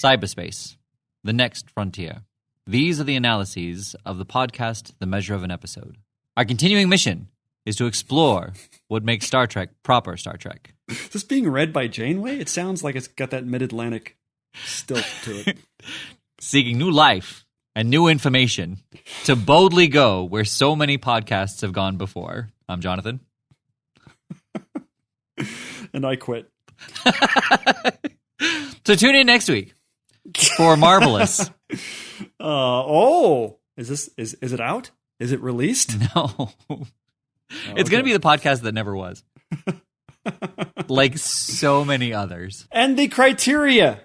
cyberspace, the next frontier. These are the analyses of the podcast, The Measure of an Episode. Our continuing mission is to explore what makes Star Trek proper Star Trek. Is this being read by Janeway? It sounds like it's got that mid-Atlantic stilt to it. Seeking new life and new information to boldly go where so many podcasts have gone before. I'm Jonathan. And I quit. So tune in next week for Marvelous. Is it out? Is it released? No. It's going to be the podcast that never was. Like so many others. And the criteria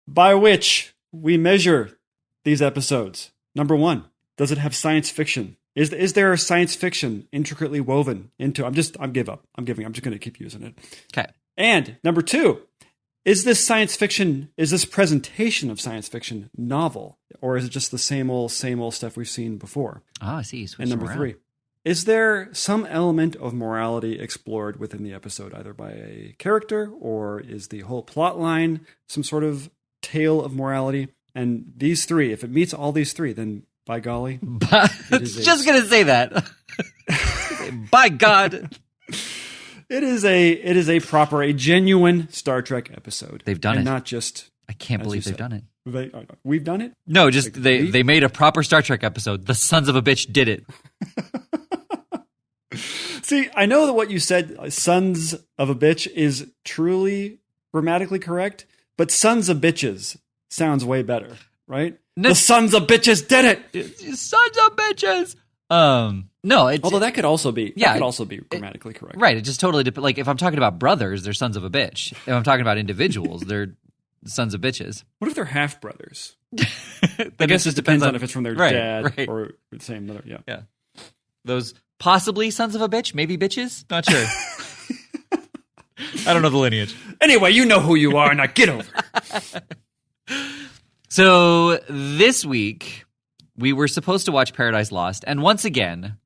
by which we measure these episodes. Number 1, does it have science fiction? Is there a science fiction intricately woven into? I'm just going to keep using it. Okay. And number 2, is this presentation of science fiction novel, or is it just the same old stuff we've seen before? Oh, I see. And number 3, is there some element of morality explored within the episode, either by a character, or is the whole plot line some sort of tale of morality? And these 3, if it meets all these 3, then by golly, just going to say that. By God. It is a genuine Star Trek episode. They've done it. Not just... I can't believe they've done it. We've done it? No, just they made a proper Star Trek episode. The sons of a bitch did it. See, I know that what you said, sons of a bitch, is truly grammatically correct, but sons of bitches sounds way better, right? The sons of bitches did it! Sons of bitches! No, although that could also be grammatically correct. Right, it just totally depends. Like if I'm talking about brothers, they're sons of a bitch. If I'm talking about individuals, they're sons of bitches. What if they're half brothers? I guess it depends on if it's from their dad or the same mother. Yeah. Those possibly sons of a bitch, maybe bitches. Not sure. I don't know the lineage. Anyway, you know who you are. Now get over it. So this week we were supposed to watch Paradise Lost, and once again,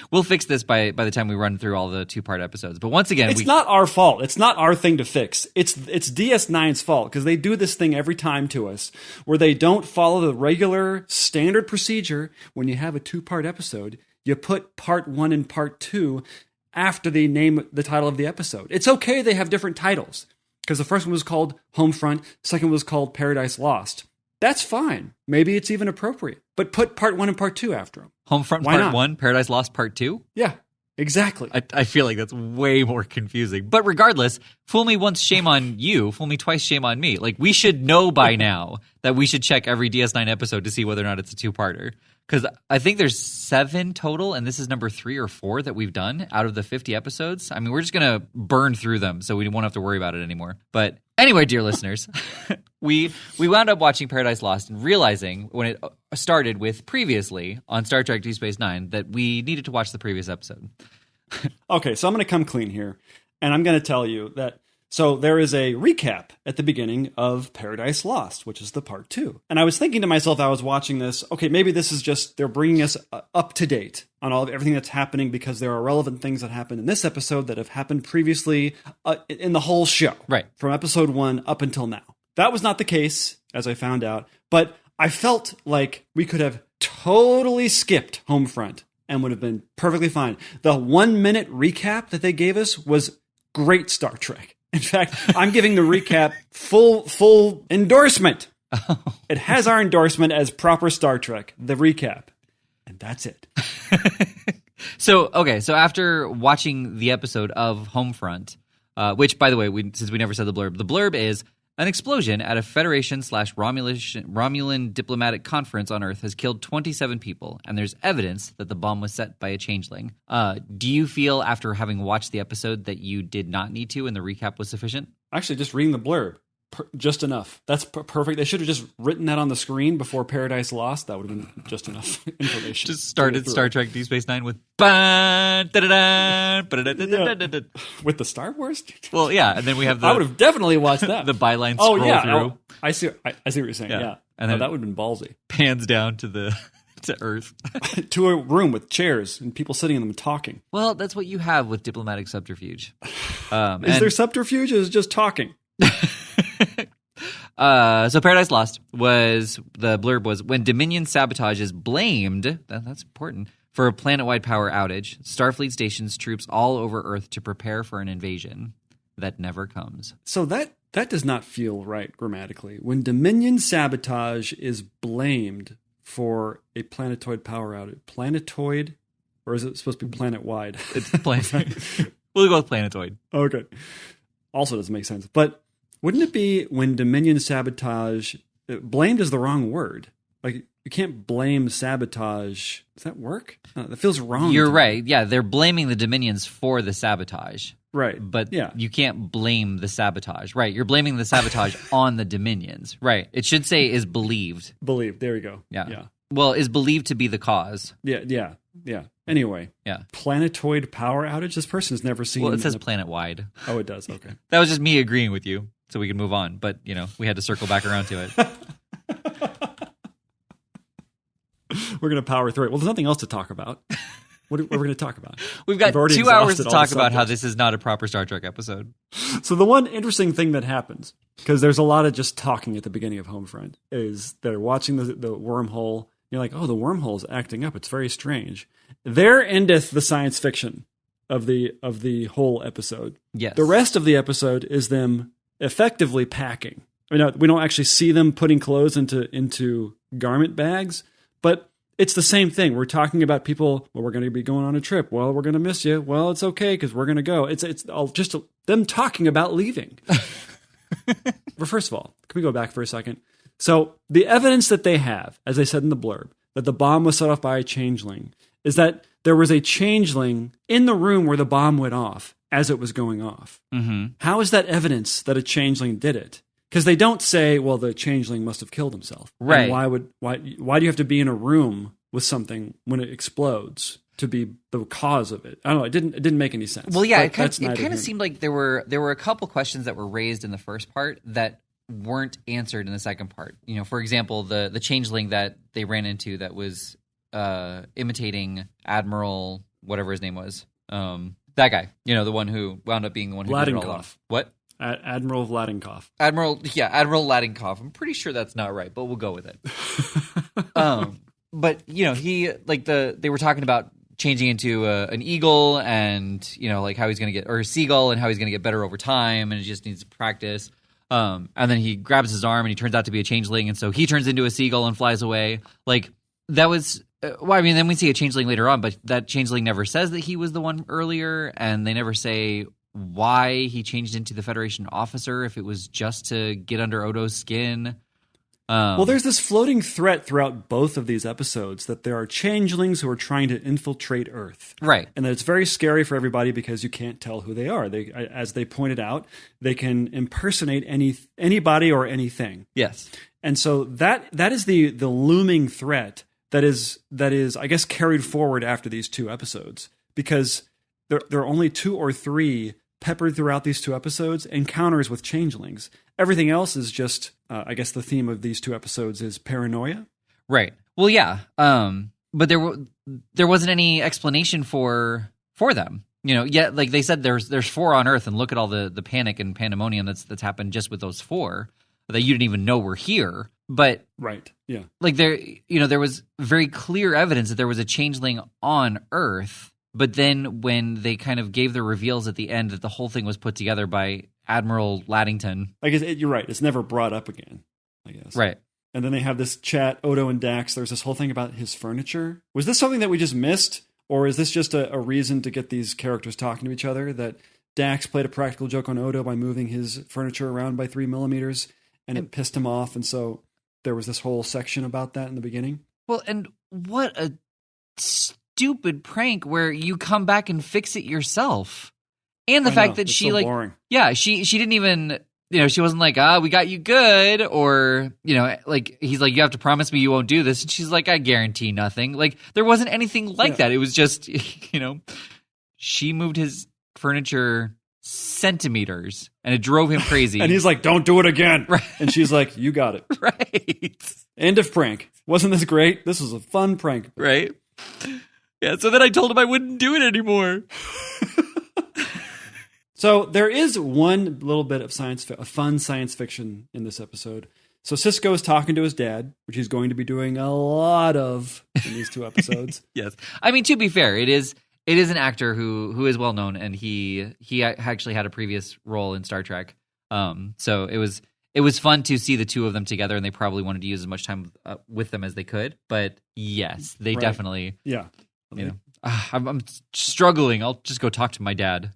we'll fix this by the time we run through all the 2-part episodes. But once again, it's not our fault. It's not our thing to fix. It's DS9's fault, because they do this thing every time to us where they don't follow the regular standard procedure. When you have a 2-part episode, you put part 1 and part 2 after the title of the episode. It's okay they have different titles, because the first one was called Homefront, second was called Paradise Lost. That's fine. Maybe it's even appropriate. But put part 1 and part 2 after them. Homefront part 1, Paradise Lost part 2? Yeah, exactly. I feel like that's way more confusing. But regardless, fool me once, shame on you. Fool me twice, shame on me. Like, we should know by now that we should check every DS9 episode to see whether or not it's a 2-parter. Because I think there's 7 total, and this is number 3 or 4 that we've done out of the 50 episodes. I mean, we're just going to burn through them, so we won't have to worry about it anymore. But anyway, dear listeners, we wound up watching Paradise Lost and realizing when it started with previously on Star Trek Deep Space Nine that we needed to watch the previous episode. Okay, so I'm going to come clean here, and I'm going to tell you that so there is a recap at the beginning of Paradise Lost, which is the part 2. And I was thinking to myself, I was watching this, okay, maybe this is just, they're bringing us up to date on everything that's happening, because there are relevant things that happen in this episode that have happened previously in the whole show. Right. From episode 1 up until now. That was not the case, as I found out, but I felt like we could have totally skipped Homefront and would have been perfectly fine. The 1-minute recap that they gave us was great Star Trek. In fact, I'm giving the recap full endorsement. Oh. It has our endorsement as proper Star Trek, the recap. And that's it. So after watching the episode of Homefront, which, by the way, since we never said the blurb is, an explosion at a Federation/Romulan diplomatic conference on Earth has killed 27 people, and there's evidence that the bomb was set by a changeling. Do you feel, after having watched the episode, that you did not need to and the recap was sufficient? Actually, just reading the blurb, just enough. That's perfect. They should have just written that on the screen before Paradise Lost. That would have been just enough information. Just started Star Trek Deep Space Nine with with the Star Wars. Well, yeah, and then we have I would have definitely watched that. The byline scroll through. I see what you're saying. Yeah. And then that would have been ballsy. Pans down to Earth. To a room with chairs and people sitting in them talking. Well, that's what you have with diplomatic subterfuge. Is there subterfuge or is it just talking? So Paradise Lost the blurb was, when Dominion sabotage is blamed, that's important, for a planet-wide power outage, Starfleet stations troops all over Earth to prepare for an invasion that never comes. So that does not feel right grammatically. When Dominion sabotage is blamed for a planetoid power outage. Planetoid? Or is it supposed to be planet-wide? It's planetoid. We'll go with planetoid. Okay. Also doesn't make sense. But wouldn't it be when Dominion sabotage... Blamed is the wrong word. Like, you can't blame sabotage. Does that work? That feels wrong. You're right. Yeah, they're blaming the Dominions for the sabotage. Right. But you can't blame the sabotage. Right. You're blaming the sabotage on the Dominions. Right. It should say is believed. Believed. There you go. Yeah. Well, is believed to be the cause. Yeah. Anyway. Yeah. Planetoid power outage? This person's never seen... Well, it says planet-wide. Oh, it does. Okay. That was just me agreeing with you so we can move on. But, we had to circle back around to it. We're going to power through it. Well, there's nothing else to talk about. What are we going to talk about? We've got 2 hours to talk about how this is not a proper Star Trek episode. So the one interesting thing that happens, because there's a lot of just talking at the beginning of Homefront, is they're watching the wormhole. You're like, oh, the wormhole is acting up. It's very strange. There endeth the science fiction of the whole episode. Yes. The rest of the episode is them effectively packing. We don't actually see them putting clothes into garment bags, but it's the same thing. We're talking about people, well, we're going to be going on a trip. Well, we're going to miss you. Well, it's okay because we're going to go. It's all just them talking about leaving. But first of all, can we go back for a second? So the evidence that they have, as they said in the blurb, that the bomb was set off by a changeling, is that there was a changeling in the room where the bomb went off as it was going off. Mm-hmm. How is that evidence that a changeling did it? Because they don't say, well, the changeling must have killed himself. Right. And why do you have to be in a room with something when it explodes to be the cause of it? I don't know. It didn't make any sense. Well, yeah, it kind of seemed like there were a couple questions that were raised in the first part that weren't answered in the second part. For example, the changeling that they ran into that was imitating Admiral whatever his name was. That guy. The one who wound up being the one who did it all off. What? Admiral Vladimkov. Admiral Vladimkov. I'm pretty sure that's not right, but we'll go with it. But he they were talking about changing into an eagle and how he's going to get, or a seagull, and how he's going to get better over time, and it just needs practice. And then he grabs his arm and he turns out to be a changeling, and so he turns into a seagull and flies away. Like that was. Then we see a changeling later on, but that changeling never says that he was the one earlier, and they never say why he changed into the Federation officer, if it was just to get under Odo's skin. Well, there's this floating threat throughout both of these episodes that there are changelings who are trying to infiltrate Earth. Right. And that it's very scary for everybody because you can't tell who they are. They, as they pointed out, they can impersonate anybody or anything. Yes. And so that is the looming threat that is, I guess, carried forward after these 2 episodes, because there are only 2 or 3 peppered throughout these 2 episodes encounters with changelings. Everything else is just, I guess, the theme of these 2 episodes is paranoia. Right. Well, yeah. But there wasn't any explanation for them. Like they said, there's 4 on Earth, and look at all the panic and pandemonium that's happened just with those 4 that you didn't even know were here. But right, yeah, like there was very clear evidence that there was a changeling on Earth. But then when they kind of gave the reveals at the end that the whole thing was put together by Admiral Laddington, I guess you're right. It's never brought up again, I guess. Right. And then they have this chat, Odo and Dax. There's this whole thing about his furniture. Was this something that we just missed, or is this just a reason to get these characters talking to each other? That Dax played a practical joke on Odo by moving his furniture around by 3 millimeters, and it pissed him off, and so there was this whole section about that in the beginning. Well, and what a stupid prank where you come back and fix it yourself. And the fact that she, like, boring. Yeah, she didn't even, she wasn't like, we got you good, or, like, he's like, you have to promise me you won't do this. And she's like, I guarantee nothing. Like, there wasn't anything like that. It was just, she moved his furniture centimeters, and it drove him crazy. And he's like, don't do it again. Right. And she's like, you got it. Right. End of prank. Wasn't this great? This was a fun prank. Right. Yeah, so then I told him I wouldn't do it anymore. So there is one little bit of fun science fiction in this episode. So Sisko is talking to his dad, which he's going to be doing a lot of in these 2 episodes. Yes. I mean, to be fair, it is an actor who is well known, and he actually had a previous role in Star Trek. So it was fun to see the 2 of them together, and they probably wanted to use as much time with them as they could. But yes, they definitely. Yeah. You know, I'm struggling. I'll just go talk to my dad.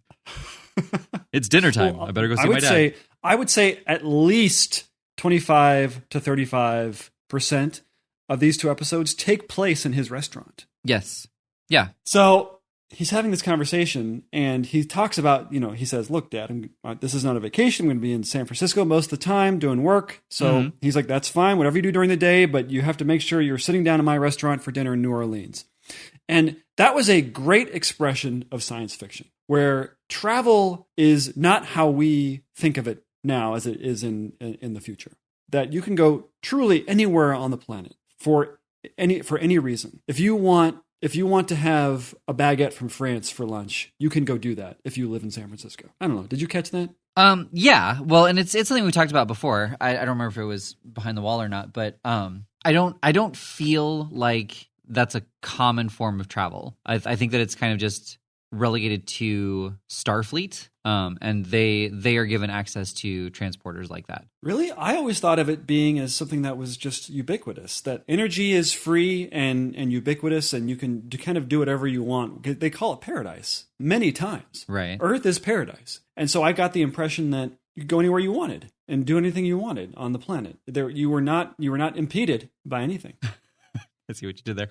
It's dinner time. Well, I better go see my dad. I would say at least 25 to 35% of these 2 episodes take place in his restaurant. Yes. Yeah. So he's having this conversation, and he talks about, he says, look, Dad, this is not a vacation. I'm going to be in San Francisco most of the time doing work. So he's like, that's fine, whatever you do during the day, but you have to make sure you're sitting down in my restaurant for dinner in New Orleans. And that was a great expression of science fiction, where travel is not how we think of it now as it is in the future. That you can go truly anywhere on the planet for any reason. If you want to have a baguette from France for lunch, you can go do that if you live in San Francisco. I don't know. Did you catch that? Yeah. Well, and it's something we talked about before. I don't remember if it was Behind the Wall or not, but I don't feel like that's a common form of travel. I think that it's kind of just relegated to Starfleet, and they are given access to transporters like that. Really? I always thought of it being as something that was just ubiquitous, that energy is free and ubiquitous, and you can kind of do whatever you want. They call it paradise many times. Right. Earth is paradise. And so I got the impression that you could go anywhere you wanted and do anything you wanted on the planet. You were not impeded by anything. I see what you did there.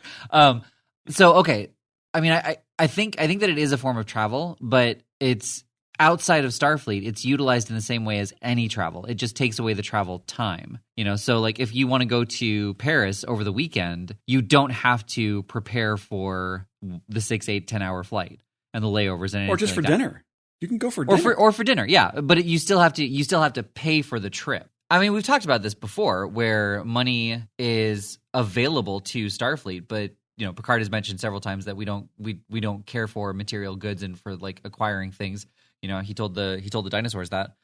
So, okay. I mean, I think that it is a form of travel, but it's outside of Starfleet. It's utilized in the same way as any travel. It just takes away the travel time. So like if you want to go to Paris over the weekend, you don't have to prepare for the 6, 8, 10-hour flight and the layovers and or just for like dinner. You can go for dinner. Or for dinner, yeah. But you still have to pay for the trip. I mean, we've talked about this before, where money is available to Starfleet, but Picard has mentioned several times that we don't care for material goods and for like acquiring things. He told the dinosaurs that.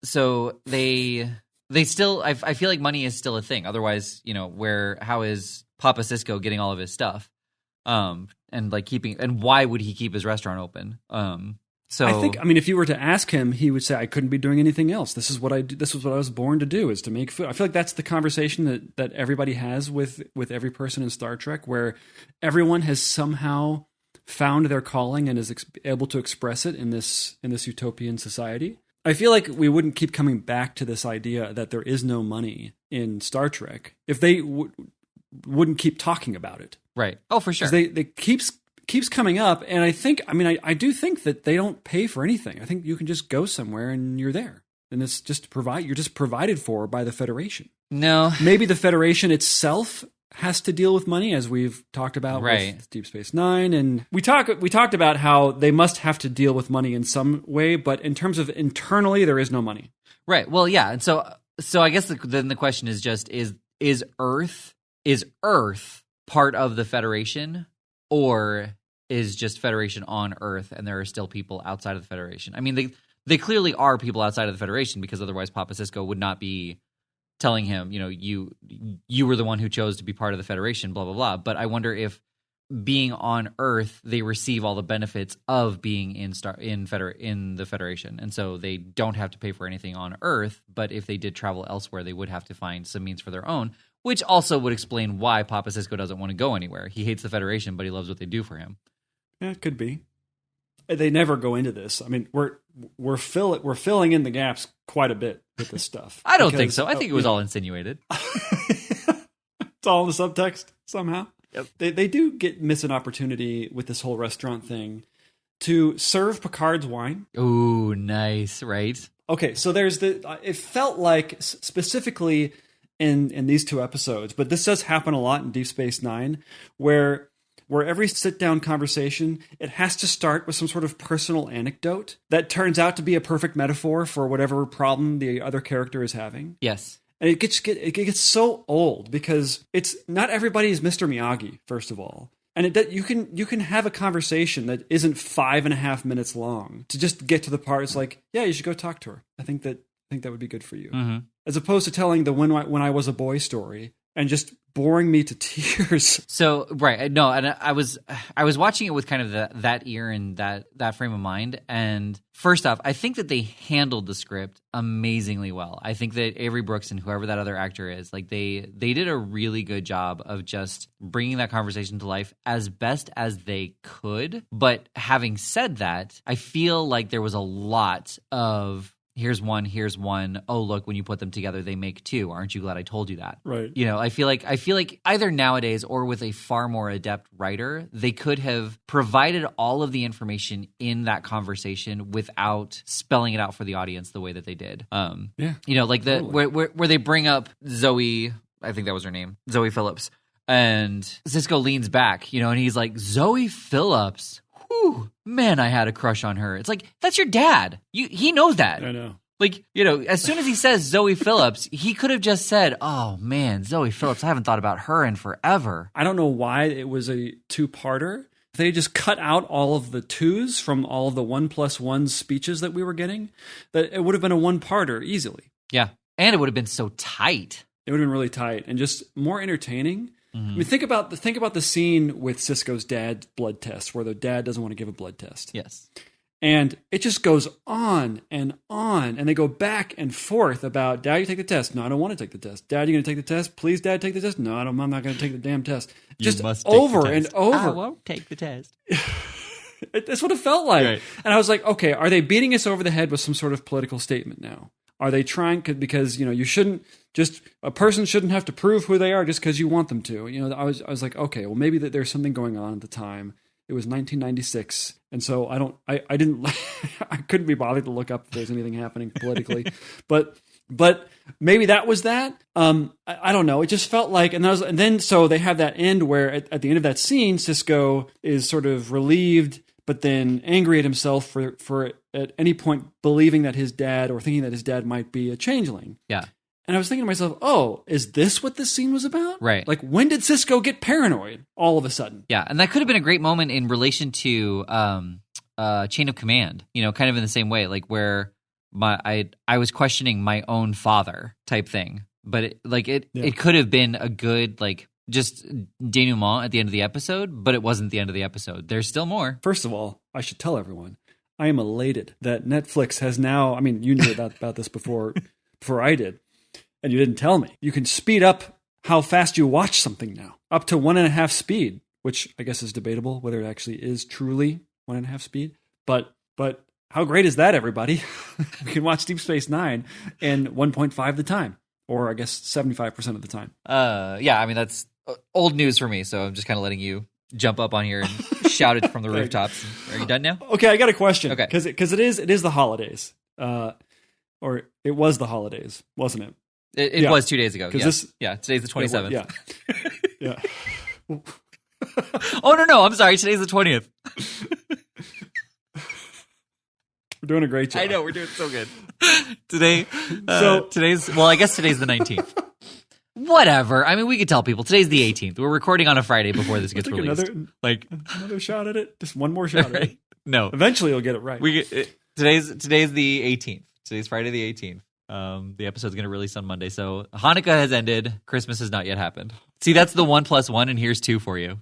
So they still, I feel like money is still a thing. Otherwise, how is Papa Sisko getting all of his stuff? And why would he keep his restaurant open? So I think, if you were to ask him, he would say, I couldn't be doing anything else. This is what I do. This was what I was born to do, is to make food. I feel like that's the conversation that everybody has with every person in Star Trek, where everyone has somehow found their calling and is able to express it in this utopian society. I feel like we wouldn't keep coming back to this idea that there is no money in Star Trek if they wouldn't keep talking about it. Right. Oh, for sure. They keeps coming up, and I do think that they don't pay for anything. I think you can just go somewhere and you're there, and it's just you're just provided for by the Federation. No, maybe the Federation itself has to deal with money, as we've talked about with Deep Space Nine, and we talked about how they must have to deal with money in some way, but in terms of internally, there is no money. Right. Well, yeah, and so I guess then the question is just is Earth part of the Federation, or is just Federation on Earth and there are still people outside of the Federation? I mean, they clearly are people outside of the Federation, because otherwise Papa Sisko would not be telling him, you were the one who chose to be part of the Federation, blah, blah, blah. But I wonder if being on Earth, they receive all the benefits of being in the Federation. And so they don't have to pay for anything on Earth, but if they did travel elsewhere, they would have to find some means for their own, which also would explain why Papa Sisko doesn't want to go anywhere. He hates the Federation, but he loves what they do for him. Yeah, it could be. They never go into this. I mean, we're filling in the gaps quite a bit with this stuff. I don't think so. I think it was all insinuated. It's all in the subtext somehow. Yep. They do miss an opportunity with this whole restaurant thing to serve Picard's wine. Ooh, nice, right? Okay, so it felt like specifically in these 2 episodes, but this does happen a lot in Deep Space Nine, where every sit-down conversation, it has to start with some sort of personal anecdote that turns out to be a perfect metaphor for whatever problem the other character is having. Yes. And it gets so old, because it's not everybody is Mr. Miyagi, first of all. And you can have a conversation that isn't 5.5 minutes long to just get to the part. It's like, yeah, you should go talk to her. I think that would be good for you, as opposed to telling the when I was a boy story and just boring me to tears. So right, no, and I was watching it with kind of that ear and that frame of mind. And first off, I think that they handled the script amazingly well. I think that Avery Brooks and whoever that other actor is, like they did a really good job of just bringing that conversation to life as best as they could. But having said that, I feel like there was a lot of here's one. Oh, look, when you put them together, they make two. Aren't you glad I told you that? Right. You know, I feel like either nowadays or with a far more adept writer, they could have provided all of the information in that conversation without spelling it out for the audience the way that they did. Yeah. You know, like where they bring up Zoe, I think that was her name, Zoe Phillips, and Cisco leans back, you know, and he's like, Zoe Phillips. Whew, man, I had a crush on her. It's like, that's your dad. He knows that. I know. Like, you know, as soon as he says Zoe Phillips, he could have just said, oh, man, Zoe Phillips, I haven't thought about her in forever. I don't know why it was a two-parter. If they just cut out all of the twos from all of the 1+1 speeches that we were getting, that it would have been a one-parter easily. Yeah, and it would have been so tight. It would have been really tight and just more entertaining. I mean, think about the scene with Cisco's dad's blood test, where the dad doesn't want to give a blood test. Yes. And it just goes on, and they go back and forth about, Dad, you take the test. No, I don't want to take the test. Dad, you going to take the test? Please, Dad, take the test. No, I'm not going to take the damn test. Just over and over. I won't take the test. That's what it felt like. Right. And I was like, okay, are they beating us over the head with some sort of political statement now? Are they trying, because, you know, you shouldn't just, a person shouldn't have to prove who they are just because you want them to. You know, I was like, okay, well, maybe that there's something going on at the time. It was 1996. And so I didn't, I couldn't be bothered to look up if there's anything happening politically, but maybe that was that. I don't know. It just felt like, and then so they have that end where at the end of that scene, Cisco is sort of relieved, but then angry at himself for at any point believing that his dad or thinking that his dad might be a changeling. Yeah. And I was thinking to myself, oh, is this what this scene was about? Right. Like, when did Cisco get paranoid all of a sudden? Yeah, and that could have been a great moment in relation to Chain of Command, you know, kind of in the same way, like where I was questioning my own father type thing. But it could have been a good, like, just denouement at the end of the episode, but it wasn't the end of the episode. There's still more. First of all, I should tell everyone, I am elated that Netflix has now, I mean, you knew about this before I did, and you didn't tell me. You can speed up how fast you watch something now, up to 1.5 speed, which I guess is debatable whether it actually is truly 1.5 speed. But how great is that, everybody? We can watch Deep Space Nine in 1.5 the time, or I guess 75% of the time. Yeah, I mean, that's old news for me, so I'm just kind of letting you jump up on here and shout it from the rooftops. Are you done now? Okay, I got a question. Okay. Because it is the holidays. Or it was the holidays, wasn't it? It was 2 days ago. Yes. Today's the 27th. Yeah. Yeah. Oh, no, I'm sorry. Today's the 20th. We're doing a great job. I know, we're doing so good. Today, I guess today's the 19th. Whatever. I mean, we could tell people today's the 18th. We're recording on a Friday before this gets released. Another shot at it. Just one more shot at it. No. Eventually, you'll get it right. Today's the 18th. Today's Friday the 18th. The episode's going to release on Monday. So Hanukkah has ended. Christmas has not yet happened. See, that's the 1+1, and here's 2 for you.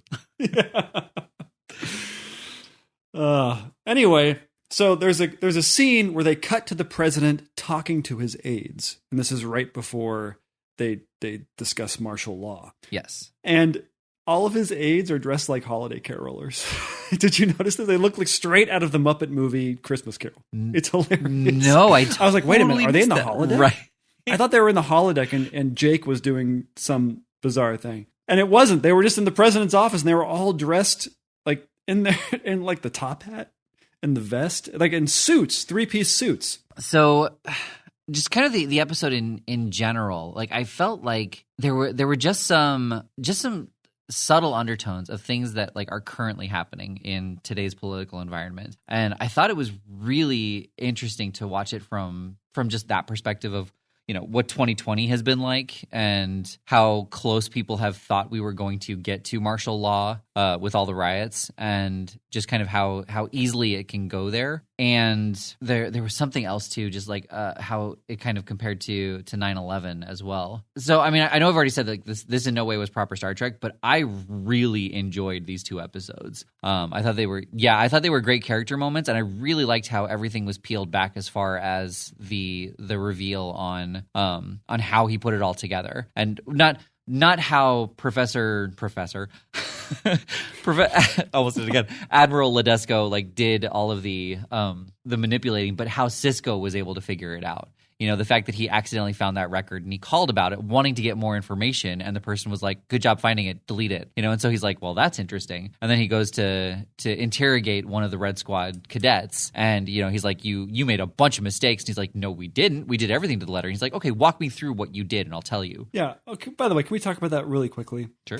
Anyway, so there's a scene where they cut to the president talking to his aides, and this is right before they discuss martial law. Yes. And all of his aides are dressed like holiday carolers. Did you notice that? They look like straight out of the Muppet movie Christmas Carol. It's hilarious. No, I was like, wait a minute, are they in the holodeck? Right. I thought they were in the holodeck and Jake was doing some bizarre thing. And it wasn't. They were just in the president's office and they were all dressed like in like the top hat and the vest, like in suits, 3-piece suits. So just kind of the episode in general, like I felt like there were just some subtle undertones of things that like are currently happening in today's political environment. And I thought it was really interesting to watch it from just that perspective of, what 2020 has been like and how close people have thought we were going to get to martial law with all the riots, and just kind of how easily it can go there. And there was something else too, just like how it kind of compared to 9/11 as well. So I mean, I know I've already said that this in no way was proper Star Trek, but I really enjoyed these 2 episodes. I thought they were great character moments, and I really liked how everything was peeled back as far as the reveal on how he put it all together, and not how Professor almost did it again. Admiral Ledesco like did all of the manipulating, but how Cisco was able to figure it out. The fact that he accidentally found that record and he called about it, wanting to get more information, and the person was like, "Good job finding it, delete it." And so he's like, "Well, that's interesting." And then he goes to interrogate one of the Red Squad cadets, and he's like, "You made a bunch of mistakes." And he's like, "No, we didn't. We did everything to the letter." And he's like, "Okay, walk me through what you did, and I'll tell you." Yeah. Okay. By the way, can we talk about that really quickly? Sure.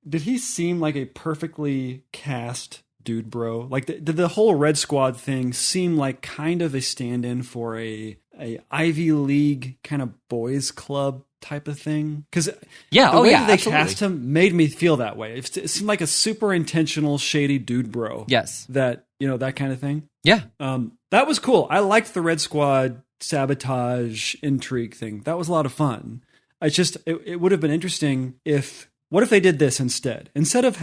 Did he seem like a perfectly cast dude bro? Like did the whole Red Squad thing seem like kind of a stand-in for a Ivy League kind of boys club type of thing? Because the way that they cast him made me feel that way. It seemed like a super intentional shady dude bro. Yes. That that kind of thing. Yeah. That was cool. I liked the Red Squad sabotage intrigue thing. That was a lot of fun. It would have been interesting what if they did this instead? Instead of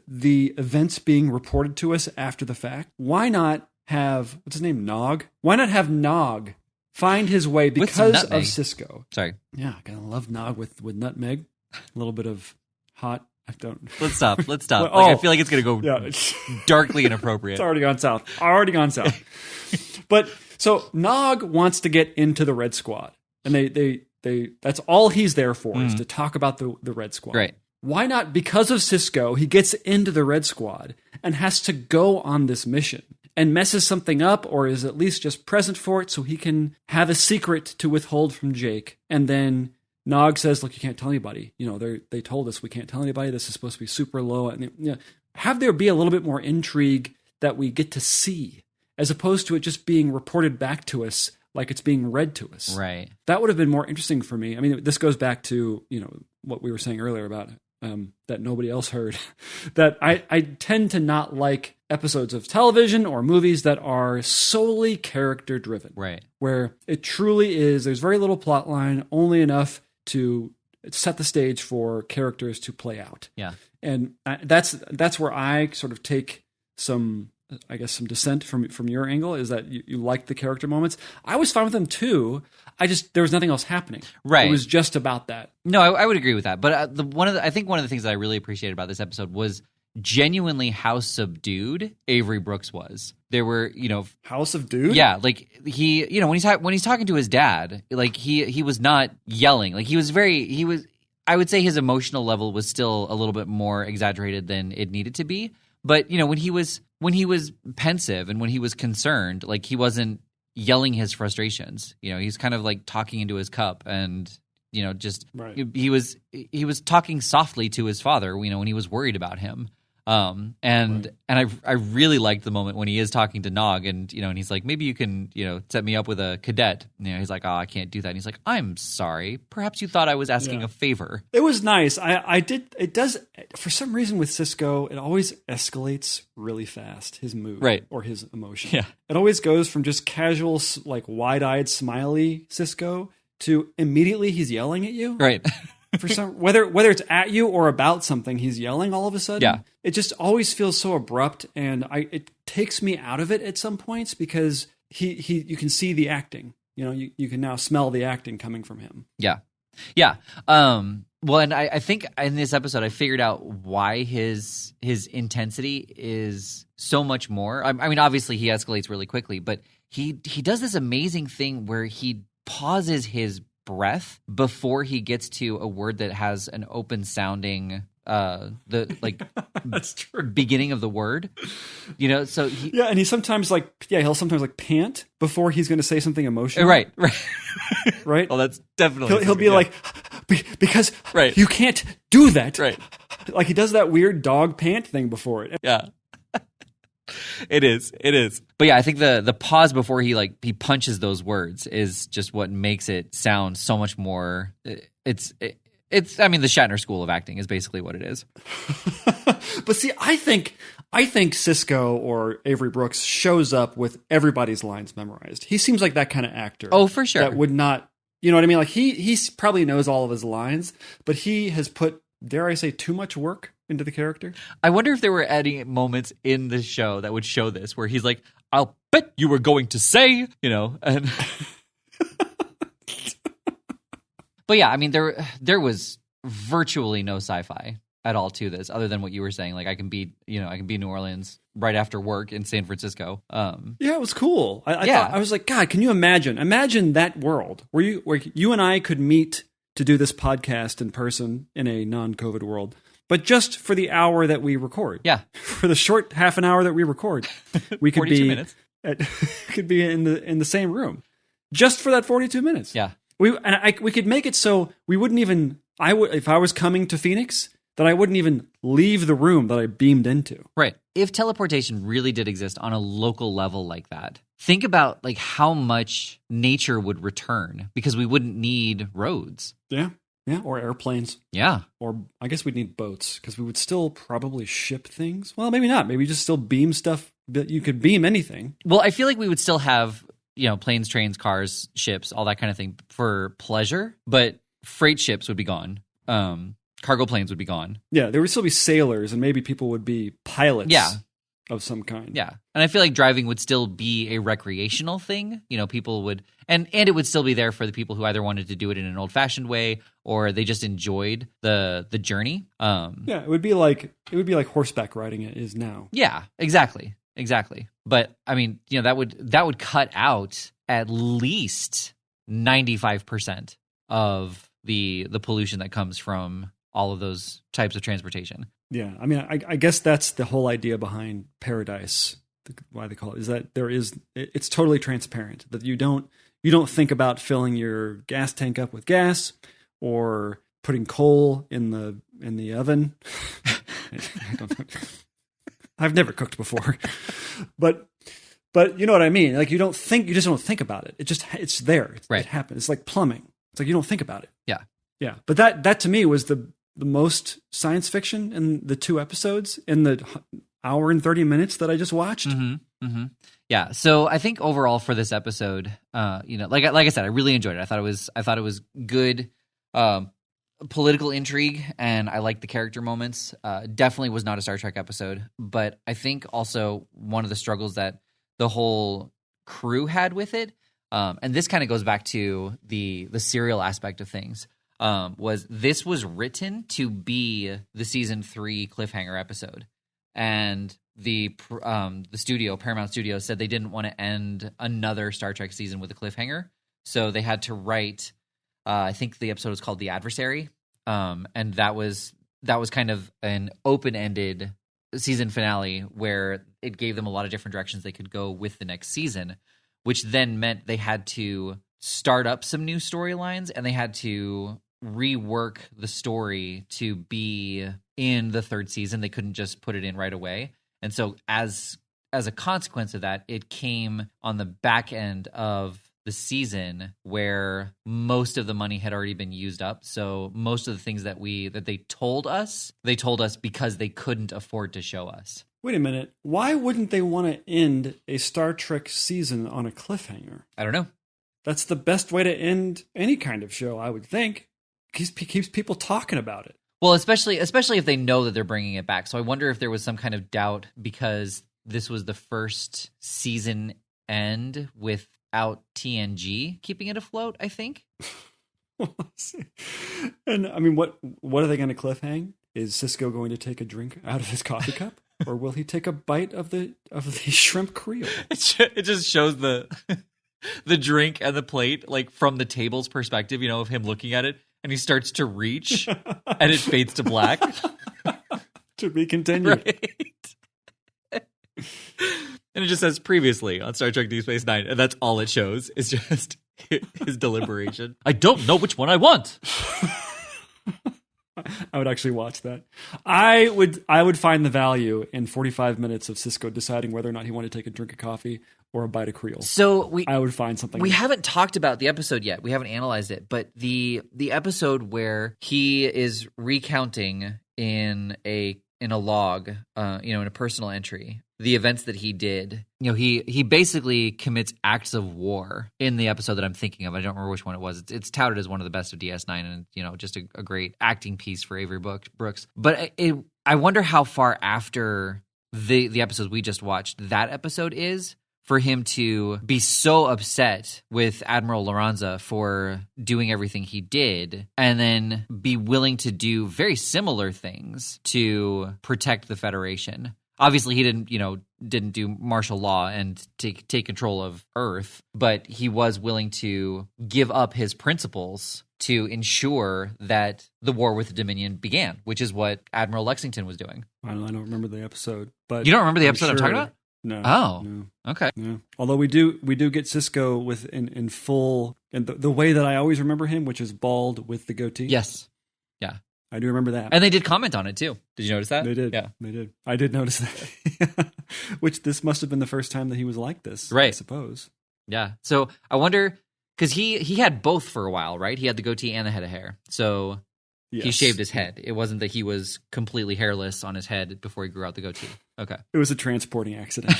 the events being reported to us after the fact, why not have, what's his name, Nog? Why not have Nog find his way because of Cisco? Sorry. Yeah, I love Nog with nutmeg. A little bit of hot. I don't. Let's stop. I feel like it's going to go darkly inappropriate. It's already gone south. But so Nog wants to get into the Red Squad, and they that's all he's there for is to talk about the Red Squad. Right. Why not, because of Cisco, he gets into the Red Squad and has to go on this mission and messes something up, or is at least just present for it so he can have a secret to withhold from Jake. And then Nog says, "Look, you can't tell anybody. They told us we can't tell anybody. This is supposed to be super low." And have there be a little bit more intrigue that we get to see, as opposed to it just being reported back to us like it's being read to us. Right. That would have been more interesting for me. I mean, this goes back to, what we were saying earlier about that nobody else heard, that I tend to not like episodes of television or movies that are solely character driven. Right. Where it truly is, there's very little plot line, only enough to set the stage for characters to play out. Yeah. And that's where I sort of take some dissent from your angle, is that you like the character moments. I was fine with them too. There was nothing else happening. Right. It was just about that. No, I would agree with that. But I think one of the things that I really appreciated about this episode was genuinely how subdued Avery Brooks was. There were, how subdued? Yeah, like he, when he's talking to his dad, like he was not yelling. Like I would say his emotional level was still a little bit more exaggerated than it needed to be. But when he was pensive and when he was concerned, like he wasn't yelling his frustrations. He's kind of like talking into his cup, and just right. he was talking softly to his father. When he was worried about him. And I really liked the moment when he is talking to Nog, and and he's like, "Maybe you can set me up with a cadet." He's like, "Oh, I can't do that." And he's like, "I'm sorry. Perhaps you thought I was asking a favor." It was nice. It does, for some reason with Cisco, it always escalates really fast, his mood, right, or his emotion. Yeah, it always goes from just casual, like wide-eyed, smiley Cisco to immediately he's yelling at you, right. For some, whether it's at you or about something, he's yelling all of a sudden. Yeah. It just always feels so abrupt, and it takes me out of it at some points, because you can see the acting. You can now smell the acting coming from him. Yeah. Well, and I think in this episode I figured out why his intensity is so much more. I mean, obviously he escalates really quickly, but he does this amazing thing where he pauses his breath before he gets to a word that has an open sounding that's true. Beginning of the word, so and he'll sometimes pant before he's going to say something emotional. Right. Well, that's definitely he'll be like, because right. You can't do that. Right. Like he does that weird dog pant thing before it. Yeah. It is. But yeah, I think the pause before he punches those words is just what makes it sound so much more. It's I mean, the Shatner school of acting is basically what it is. But see, I think Cisco or Avery Brooks shows up with everybody's lines memorized. He seems like that kind of actor. Oh, for sure. That would not, you know what I mean? Like he probably knows all of his lines, but he has put, dare I say, too much work into the character. I wonder if there were any moments in the show that would show this, where he's like, "I'll bet you were going to say," and. But yeah, I mean, there was virtually no sci-fi at all to this, other than what you were saying. Like, I can be in New Orleans right after work in San Francisco. Yeah, it was cool. I was like, God, can you imagine that world where you and I could meet to do this podcast in person in a non-COVID world, but just for the hour that we record. Yeah, for the short half an hour that we record, we could 42 be minutes. Could be in the same room just for that 42 minutes. Yeah. We could make it so we wouldn't even, if I was coming to Phoenix, that I wouldn't even leave the room that I beamed into. Right. If teleportation really did exist on a local level like that, think about like how much nature would return, because we wouldn't need roads. Yeah. Yeah. Or airplanes. Yeah. Or I guess we'd need boats, because we would still probably ship things. Well, maybe not. Maybe just still beam stuff, but you could beam anything. Well, I feel like we would still have, planes, trains, cars, ships, all that kind of thing for pleasure, but freight ships would be gone. Cargo planes would be gone. Yeah, there would still be sailors, and maybe people would be pilots of some kind. Yeah. And I feel like driving would still be a recreational thing. People would, and it would still be there for the people who either wanted to do it in an old-fashioned way or they just enjoyed the journey. Yeah, it would be like horseback riding it is now. Yeah, exactly. But I mean, that would cut out at least 95% of the pollution that comes from all of those types of transportation. Yeah, I mean, I guess that's the whole idea behind Paradise. Why they call it is that it's totally transparent, that you don't think about filling your gas tank up with gas or putting coal in the oven. I don't know. I've never cooked before, but you know what I mean? Like you just don't think about it. It's there. Right. It happens. It's like plumbing. It's like you don't think about it. Yeah. Yeah. But that to me was the most science fiction in the 2 episodes in the hour and 30 minutes that I just watched. Mm-hmm. Mm-hmm. Yeah. So I think overall for this episode, like I said, I really enjoyed it. I thought it was good. Political intrigue, and I liked the character moments. Definitely was not a Star Trek episode, but I think also one of the struggles that the whole crew had with it, and this kind of goes back to the serial aspect of things, was written to be the season 3 cliffhanger episode, and the studio, Paramount Studios, said they didn't want to end another Star Trek season with a cliffhanger, so they had to write. I think the episode was called The Adversary, and that was kind of an open-ended season finale where it gave them a lot of different directions they could go with the next season, which then meant they had to start up some new storylines and they had to rework the story to be in the 3rd season. They couldn't just put it in right away. And so as a consequence of that, it came on the back end of the season where most of the money had already been used up. So most of the things that they told us because they couldn't afford to show us. Wait a minute. Why wouldn't they want to end a Star Trek season on a cliffhanger? I don't know. That's the best way to end any kind of show, I would think. Keeps people talking about it. Well, especially if they know that they're bringing it back. So I wonder if there was some kind of doubt because this was the first season end without TNG keeping it afloat, I think. And I mean, what are they going to cliffhang? Is Cisco going to take a drink out of his coffee cup, or will he take a bite of the shrimp Creole? It just shows the drink and the plate like from the table's perspective, of him looking at it, and he starts to reach, and it fades to black. To be continued. Right. And it just says previously on Star Trek Deep Space Nine, and that's all it shows. It's just his deliberation. I don't know which one I want. I would actually watch that. I would find the value in 45 minutes of Sisko deciding whether or not he wanted to take a drink of coffee or a bite of Creole. So I would find something. We haven't talked about the episode yet. We haven't analyzed it, but the episode where he is recounting in a log, in a personal entry, the events that he did. He basically commits acts of war in the episode that I'm thinking of. I don't remember which one it was. It's touted as one of the best of DS9, and just a great acting piece for Avery Brooks. But I wonder how far after the episode we just watched that episode is for him to be so upset with Admiral Lorenza for doing everything he did and then be willing to do very similar things to protect the Federation. Obviously, he didn't do martial law and take control of Earth, but he was willing to give up his principles to ensure that the war with the Dominion began, which is what Admiral Lexington was doing. I don't remember the episode, but you don't remember the episode I'm talking about? No. Oh. No. Okay. No. Although we do get Sisko with in full, and the way that I always remember him, which is bald with the goatee. Yes. Yeah. I do remember that. And they did comment on it too. Did you notice that? They did. Yeah. They did. I did notice that. Which this must have been the first time that he was like this, right? I suppose. Yeah. So I wonder, because he had both for a while, right? He had the goatee and the head of hair. So yes. He shaved his head. It wasn't that he was completely hairless on his head before he grew out the goatee. Okay. It was a transporting accident.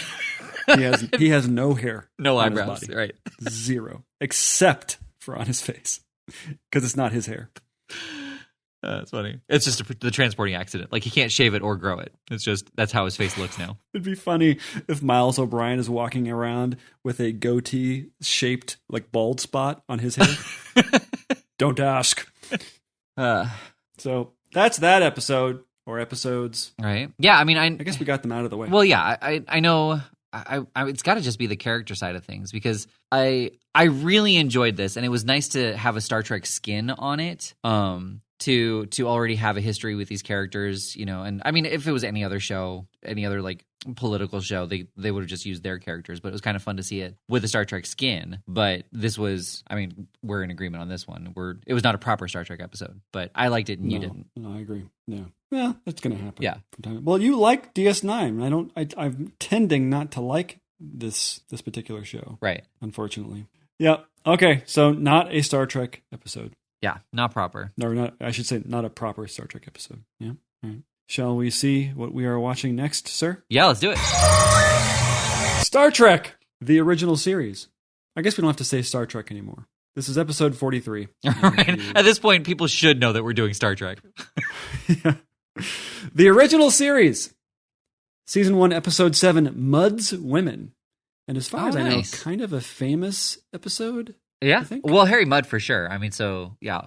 He has no hair. No on eyebrows. His body. Right. Zero. Except for on his face. Because it's not his hair. That's funny. It's just the transporting accident. Like, he can't shave it or grow it. It's just, that's how his face looks now. It'd be funny if Miles O'Brien is walking around with a goatee-shaped, like, bald spot on his head. Don't ask. So that's that episode, or episodes. Right. Yeah, I mean, I guess we got them out of the way. Well, yeah, I know. It's got to just be the character side of things, because I really enjoyed this, and it was nice to have a Star Trek skin on it. To already have a history with these characters, and I mean, if it was any other show, any other like political show, they would have just used their characters, but it was kind of fun to see it with a Star Trek skin. But this was, I mean, we're in agreement on this one. It was not a proper Star Trek episode, but I liked it and you didn't. No, I agree. Yeah. Well, that's going to happen. Yeah. Well, you like DS9. I'm tending not to like this particular show. Right. Unfortunately. Yeah. Okay. So not a Star Trek episode. Yeah, not proper. No, not. I should say not a proper Star Trek episode. Yeah. All right. Shall we see what we are watching next, sir? Yeah, let's do it. Star Trek, the original series. I guess we don't have to say Star Trek anymore. This is episode 43. Right. At this point, people should know that we're doing Star Trek. Yeah. The original series. Season 1, episode 7, Mudd's Women. And as far as I know, kind of a famous episode. Yeah. Well, Harry Mudd for sure. I mean, so yeah,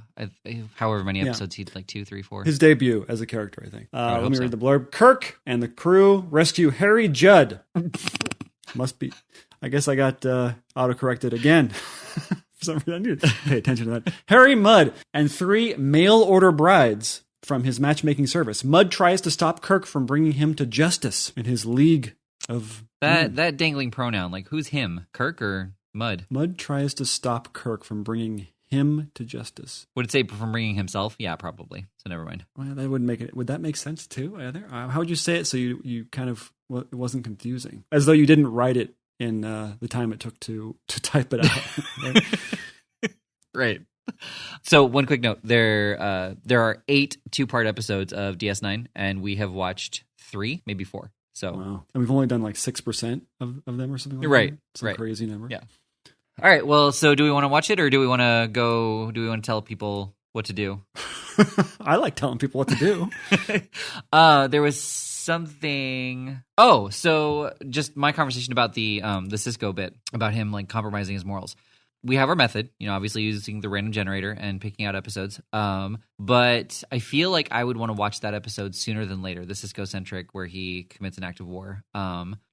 however many episodes he'd like 2, 3, 4. His debut as a character, I think. Let me read the blurb. Kirk and the crew rescue Harry Judd. Must be. I guess I got autocorrected again. For some reason, I need to pay attention to that. Harry Mudd and 3 mail order brides from his matchmaking service. Mudd tries to stop Kirk from bringing him to justice in his league of that dangling pronoun. Like, who's him? Kirk or Mudd? Mudd tries to stop Kirk from bringing him to justice. Would it say from bringing himself? Yeah, probably. So never mind. Well, that would make it. Would that make sense too? How would you say it so you kind of it wasn't confusing, as though you didn't write it in the time it took to type it out? Right? Right. So one quick note: there are 8 2-part episodes of DS9, and we have watched 3, maybe 4. So wow, and we've only done like 6% of them or something like right, that. Some crazy number. Yeah. All right. Well, so do we want to watch it, or do we want to go? Do we want to tell people what to do? I like telling people what to do. There was something. Oh, so just my conversation about the Sisko bit about him like compromising his morals. We have our method, obviously using the random generator and picking out episodes. But I feel like I would want to watch that episode sooner than later, the Sisko-centric, where he commits an act of war.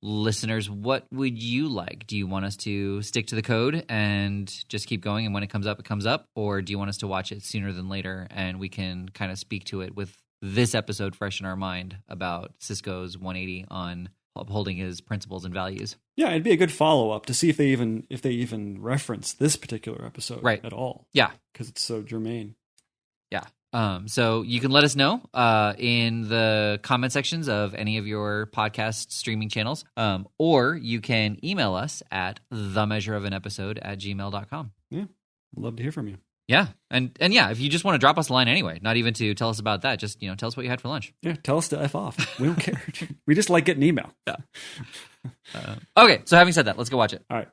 Listeners, what would you like? Do you want us to stick to the code and just keep going, and when it comes up, it comes up? Or do you want us to watch it sooner than later, and we can kind of speak to it with this episode fresh in our mind about Sisko's 180 on upholding his principles and values? Yeah, it'd be a good follow-up to see if they even reference this particular episode at all. Yeah. Because it's so germane. Yeah. So you can let us know in the comment sections of any of your podcast streaming channels, or you can email us at TheMeasureOfAnEpisode@gmail.com. Yeah, I'd love to hear from you. Yeah, and yeah, if you just want to drop us a line anyway, not even to tell us about that, just tell us what you had for lunch. Yeah, tell us to F off. We don't care. We just like getting email. Yeah. Okay, so having said that, let's go watch it. All right.